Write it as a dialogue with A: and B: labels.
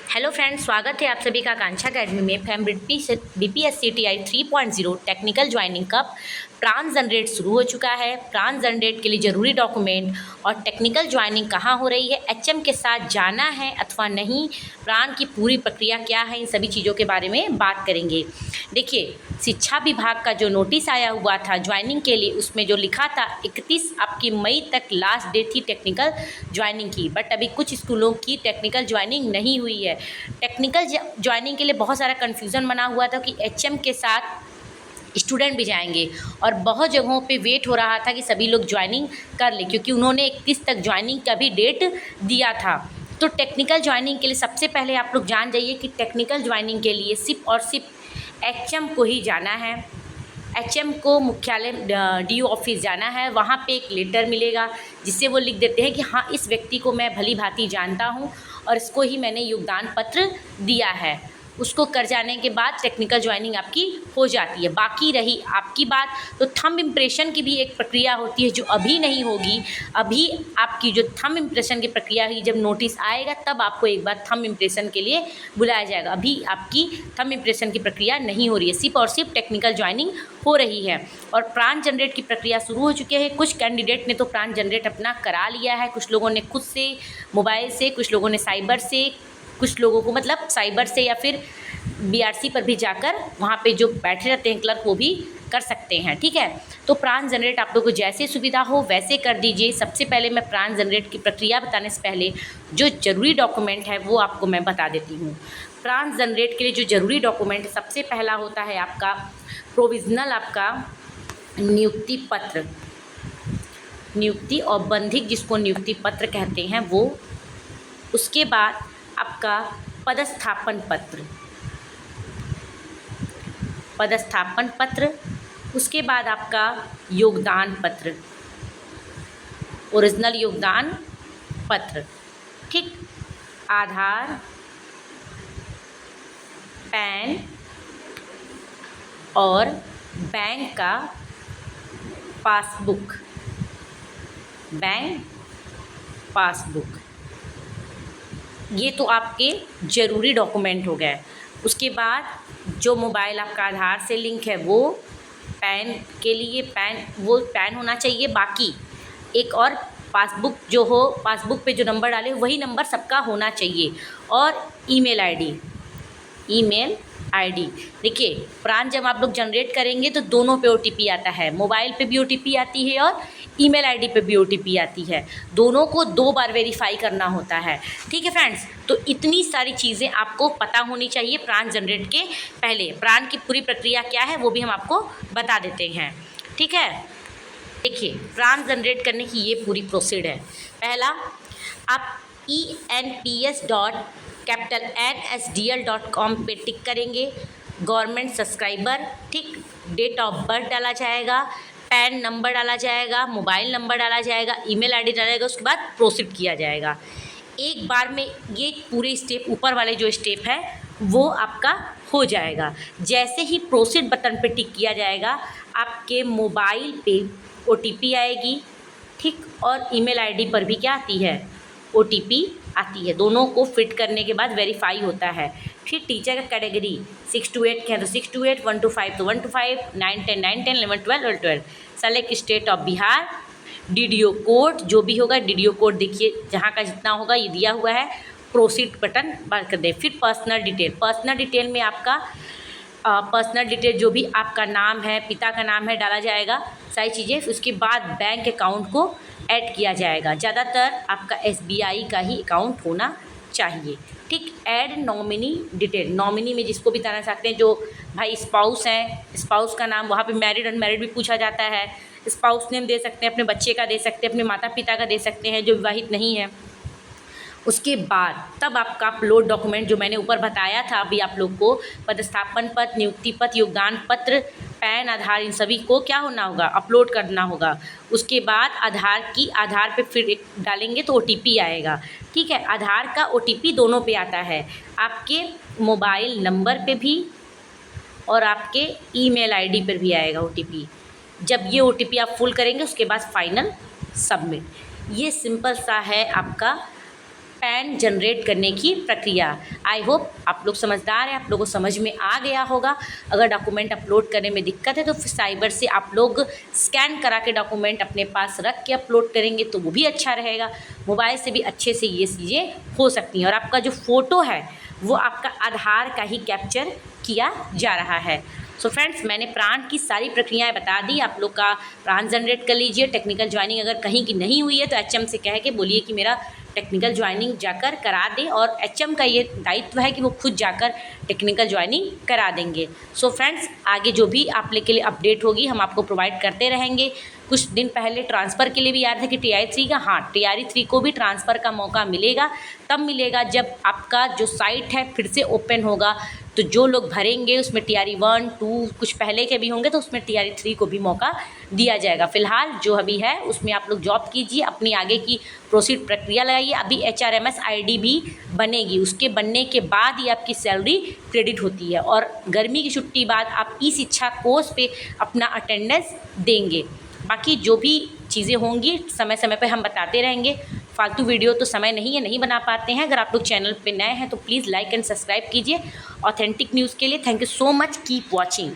A: Hello friends, स्वागत है आप सभी का आकांक्षा अकेडमी में। Fam BPSCTI 3.0 technical joining cup प्रान जनरेट शुरू हो चुका है। प्रान जनरेट के लिए ज़रूरी डॉक्यूमेंट और टेक्निकल ज्वाइनिंग कहाँ हो रही है, HM के साथ जाना है अथवा नहीं, प्रान की पूरी प्रक्रिया क्या है, इन सभी चीज़ों के बारे में बात करेंगे। देखिए, शिक्षा विभाग का जो नोटिस आया हुआ था ज्वाइनिंग के लिए, उसमें जो लिखा था 31 आपकी मई तक लास्ट डेट थी टेक्निकल ज्वाइनिंग की। बट अभी कुछ स्कूलों की टेक्निकल ज्वाइनिंग नहीं हुई है। टेक्निकल ज्वाइनिंग के लिए बहुत सारा कन्फ्यूज़न बना हुआ था कि HM के साथ स्टूडेंट भी जाएंगे, और बहुत जगहों पे वेट हो रहा था कि सभी लोग ज्वाइनिंग कर लें, क्योंकि उन्होंने 31 तक ज्वाइनिंग का भी डेट दिया था। तो टेक्निकल ज्वाइनिंग के लिए सबसे पहले आप लोग जान जाइए कि टेक्निकल ज्वाइनिंग के लिए सिर्फ और सिर्फ HM को ही जाना है। HM को मुख्यालय DO ऑफिस जाना है। वहाँ पे एक लेटर मिलेगा जिससे वो लिख देते हैं कि हाँ, इस व्यक्ति को मैं भली भांति जानता हूँ और इसको ही मैंने योगदान पत्र दिया है। उसको कर जाने के बाद टेक्निकल ज्वाइनिंग आपकी हो जाती है। बाकी रही आपकी बात, तो थंब इम्प्रेशन की भी एक प्रक्रिया होती है जो अभी नहीं होगी। अभी आपकी जो थंब इम्प्रेशन की प्रक्रिया है, जब नोटिस आएगा तब आपको एक बार थंब इम्प्रेशन के लिए बुलाया जाएगा। अभी आपकी थंब इम्प्रेशन की प्रक्रिया नहीं हो रही है, सिर्फ और सिर्फ टेक्निकल ज्वाइनिंग हो रही है। और प्रान जनरेट की प्रक्रिया शुरू हो चुकी है। कुछ कैंडिडेट ने तो प्रान जनरेट अपना करा लिया है, कुछ लोगों ने खुद से मोबाइल से, कुछ लोगों ने साइबर से, कुछ लोगों को मतलब साइबर से या फिर BRC पर भी जाकर वहाँ पे जो बैठे रहते हैं क्लर्क, वो भी कर सकते हैं। ठीक है, तो प्रान जनरेट आप लोगों को जैसे सुविधा हो वैसे कर दीजिए। सबसे पहले मैं प्रान जनरेट की प्रक्रिया बताने से पहले जो ज़रूरी डॉक्यूमेंट है वो आपको मैं बता देती हूँ। प्रान जनरेट के लिए जो ज़रूरी डॉक्यूमेंट सबसे पहला होता है आपका प्रोविज़नल, आपका नियुक्ति पत्र, नियुक्ति औपबंधिक जिसको नियुक्ति पत्र कहते हैं वो। उसके बाद आपका पदस्थापन पत्र, पदस्थापन पत्र। उसके बाद आपका योगदान पत्र, ओरिजिनल योगदान पत्र। ठीक, आधार, पैन और बैंक का पासबुक, बैंक पासबुक, ये तो आपके ज़रूरी डॉक्यूमेंट हो गए। उसके बाद जो मोबाइल आपका आधार से लिंक है वो, पैन के लिए वो पैन होना चाहिए। बाकी एक और पासबुक जो हो, पासबुक पे जो नंबर डाले वही नंबर सबका होना चाहिए। और ईमेल आईडी। देखिए, प्रान जब आप लोग जनरेट करेंगे तो दोनों पे OTP आता है, मोबाइल पे भी OTP आती है और ईमेल आईडी पे भी OTP आती है। दोनों को 2 बार वेरीफाई करना होता है। ठीक है फ्रेंड्स, तो इतनी सारी चीज़ें आपको पता होनी चाहिए प्रान जनरेट के पहले। प्रान की पूरी प्रक्रिया क्या है वो भी हम आपको बता देते हैं। ठीक है, देखिए, प्रान जनरेट करने की ये पूरी प्रोसीड है। पहला, आप enps.NSDL.com पे टिक करेंगे, गवर्नमेंट सब्सक्राइबर। ठीक, डेट ऑफ बर्थ डाला जाएगा, पैन नंबर डाला जाएगा, मोबाइल नंबर डाला जाएगा, ईमेल आईडी डाला जाएगा। उसके बाद प्रोसीड किया जाएगा। एक बार में ये पूरे स्टेप, ऊपर वाले जो स्टेप है वो आपका हो जाएगा। जैसे ही प्रोसीड बटन पे टिक किया जाएगा, आपके मोबाइल पे OTP आएगी। ठीक, और ईमेल आईडी पर भी क्या आती है, OTP आती है। दोनों को फिट करने के बाद वेरीफाई होता है। फिर टीचर का कैटेगरी 6 to 8 है तो 6 to 8, 1 to 5 तो 1 to 5, 9 10 9 10, 11 12 12। Select state of Bihar. DDO code जो भी होगा, DDO कोड देखिए जहाँ का जितना होगा ये दिया हुआ है। प्रोसीड बटन बार कर दे। फिर पर्सनल डिटेल, पर्सनल डिटेल में आपका पर्सनल डिटेल जो भी आपका नाम है, पिता का नाम है, डाला जाएगा सारी चीज़ें। उसके बाद बैंक अकाउंट को ऐड किया जाएगा। ज़्यादातर आपका SBI का ही अकाउंट होना चाहिए। ठीक, ऐड नॉमिनी डिटेल, नॉमिनी में जिसको भी डालना चाहते हैं, जो भाई स्पाउस हैं, स्पाउस का नाम, वहाँ पे मैरिड अनमैरिड भी पूछा जाता है। स्पाउस नेम दे सकते हैं, अपने बच्चे का दे सकते हैं, अपने माता पिता का दे सकते हैं जो विवाहित नहीं है। उसके बाद तब आपका अपलोड डॉक्यूमेंट जो मैंने ऊपर बताया था अभी आप लोग को, पदस्थापन पत्र, नियुक्ति पत्र, योगदान पत्र, पैन, आधार, इन सभी को क्या होना होगा, अपलोड करना होगा। उसके बाद आधार पे फिर डालेंगे तो OTP आएगा। ठीक है, आधार का OTP दोनों पे आता है, आपके मोबाइल नंबर पे भी और आपके ईमेल आईडी पर भी आएगा OTP। जब ये OTP आप फुल करेंगे उसके बाद फाइनल सबमिट। ये सिंपल सा है आपका पैन जनरेट करने की प्रक्रिया। आई होप आप लोग समझदार हैं, आप लोगों को समझ में आ गया होगा। अगर डॉक्यूमेंट अपलोड करने में दिक्कत है तो फिर साइबर से आप लोग स्कैन करा के डॉक्यूमेंट अपने पास रख के अपलोड करेंगे तो वो भी अच्छा रहेगा। मोबाइल से भी अच्छे से ये चीज़ें हो सकती हैं। और आपका जो फ़ोटो है वो आपका आधार का ही कैप्चर किया जा रहा है। सो फ्रेंड्स, मैंने प्राण की सारी प्रक्रियाएं बता दी। आप लोग का प्राण जनरेट कर लीजिए। टेक्निकल ज्वाइनिंग अगर कहीं की नहीं हुई है तो एचएम से कह के बोलिए कि मेरा टेक्निकल ज्वाइनिंग जाकर करा दे, और एचएम का ये दायित्व है कि वो खुद जाकर टेक्निकल ज्वाइनिंग करा देंगे। सो फ्रेंड्स, आगे जो भी आप लोग के लिए अपडेट होगी हम आपको प्रोवाइड करते रहेंगे। कुछ दिन पहले ट्रांसफ़र के लिए भी आ रहा था कि TI3 का, हाँ TI3 को भी ट्रांसफ़र का मौका मिलेगा। तब मिलेगा जब आपका जो साइट है फिर से ओपन होगा। तो जो लोग भरेंगे उसमें TRE1, 2 कुछ पहले के भी होंगे तो उसमें TRE3 को भी मौका दिया जाएगा। फ़िलहाल जो अभी है उसमें आप लोग जॉब कीजिए, अपनी आगे की प्रोसीड प्रक्रिया लगाइए। अभी HRMS ID भी बनेगी, उसके बनने के बाद ही आपकी सैलरी क्रेडिट होती है। और गर्मी की छुट्टी बाद आप ई शिक्षा कोर्स पे अपना अटेंडेंस देंगे। बाकी जो भी चीज़ें होंगी समय समय पे हम बताते रहेंगे। फालतू वीडियो तो समय नहीं है, नहीं बना पाते हैं। अगर आप लोग चैनल पे नए हैं तो प्लीज़ लाइक एंड सब्सक्राइब कीजिए ऑथेंटिक न्यूज़ के लिए। Thank you so much, keep watching.